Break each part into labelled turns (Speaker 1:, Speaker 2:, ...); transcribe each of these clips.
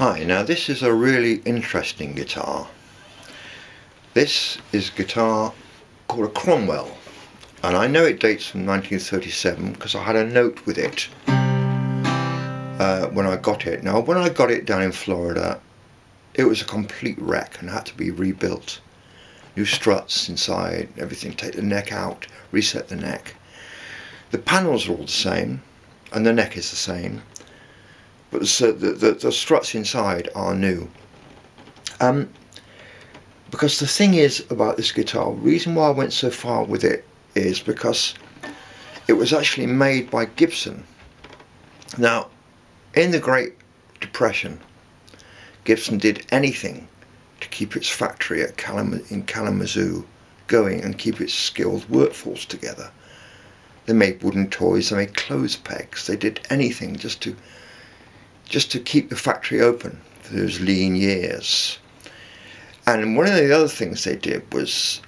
Speaker 1: Hi, now this is a really interesting guitar. This is a guitar called a Cromwell, and I know it dates from 1937 because I had a note with it when I got it. Now when I got it down in Florida, it was a complete wreck and had to be rebuilt. New struts inside, everything, take the neck out, reset the neck. The panels are all the same and the neck is the same, but the struts inside are new. Because the thing is about this guitar, the reason why I went so far with it is because it was actually made by Gibson. Now, in the Great Depression, Gibson did anything to keep its factory at in Kalamazoo going and keep its skilled workforce together. They made wooden toys, they made clothes pegs, they did anything just to keep the factory open for those lean years. And one of the other things they did was,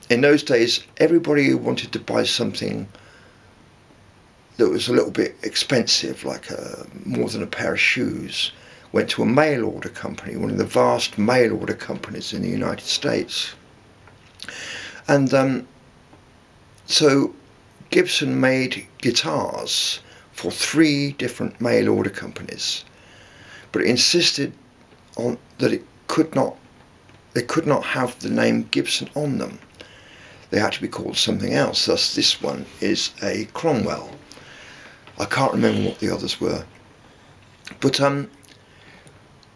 Speaker 1: in those days, everybody who wanted to buy something that was a little bit expensive, like more than a pair of shoes, went to a mail order company, one of the vast mail order companies in the United States. And so Gibson made guitars for 3 different mail order companies, but it insisted on that they could not have the name Gibson on them. They had to be called something else. Thus this one is a Cromwell. I can't remember what the others were, but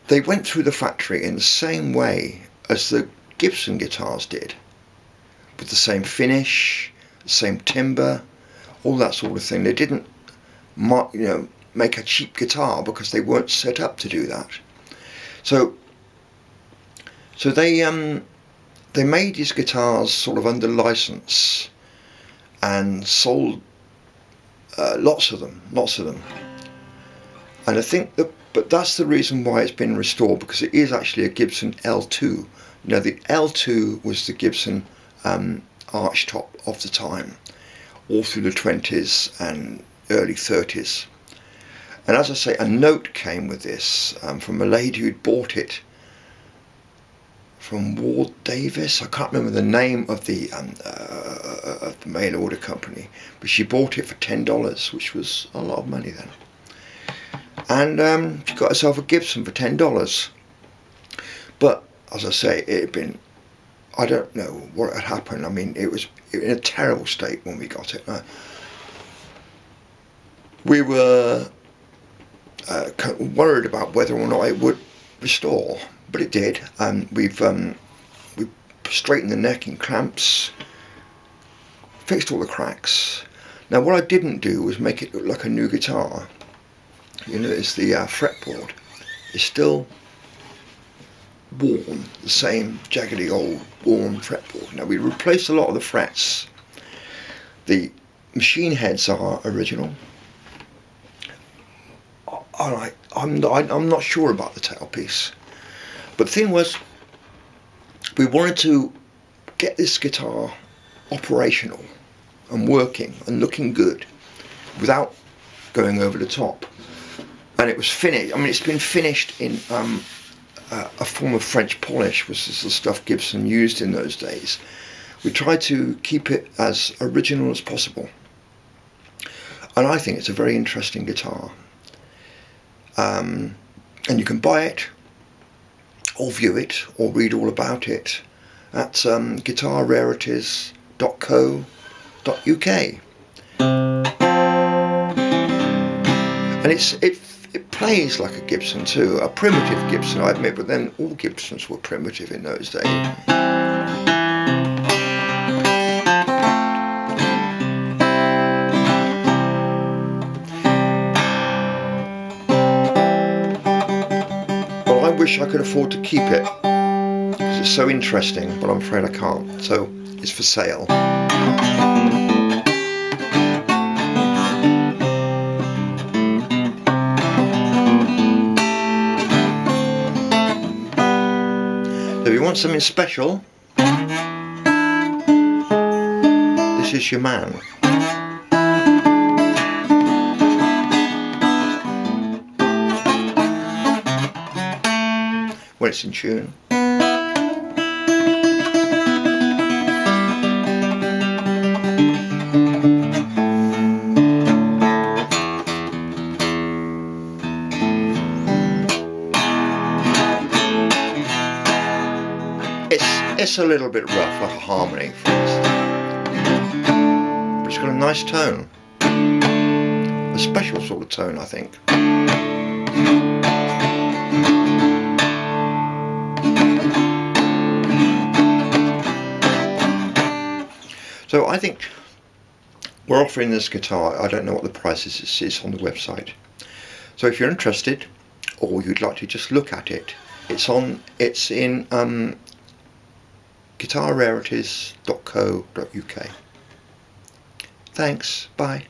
Speaker 1: they went through the factory in the same way as the Gibson guitars did, with the same finish, the same timbre, all that sort of thing. They didn't make a cheap guitar because they weren't set up to do that. So they made these guitars sort of under license and sold lots of them. And I think but that's the reason why it's been restored, because it is actually a Gibson L2. Now the L2 was the Gibson archtop of the time, all through the 20s and early 30s. And as I say, a note came with this from a lady who'd bought it from Ward Davis. I can't remember the name of the mail order company, but she bought it for $10, which was a lot of money then. And she got herself a Gibson for $10. But as I say, it had been, I don't know what had happened. I mean, it was in a terrible state when we got it. We were worried about whether or not it would restore, but it did. We straightened the neck in clamps, fixed all the cracks. Now what I didn't do was make it look like a new guitar. You notice the fretboard is still worn, the same jaggedy old worn fretboard. Now we replaced a lot of the frets. The machine heads are original. I'm not sure about the tailpiece, but the thing was, we wanted to get this guitar operational and working and looking good without going over the top. And it was finished. I mean, it's been finished in a form of French polish, which is the stuff Gibson used in those days. We tried to keep it as original as possible, and I think it's a very interesting guitar. And you can buy it, or view it, or read all about it at guitarrarities.co.uk. And it plays like a Gibson too, a primitive Gibson, I admit, but then all Gibsons were primitive in those days. Well, I wish I could afford to keep it, because it's so interesting, but I'm afraid I can't, so it's for sale. So if you want something special, this is your man. when it's in tune. It's a little bit rough, like a harmony, for instance, but it's got a nice tone, a special sort of tone, I think. So I think we're offering this guitar. I don't know what the price is. It's on the website. So if you're interested, or you'd like to just look at it, it's in guitarrarities.co.uk. Thanks. Bye.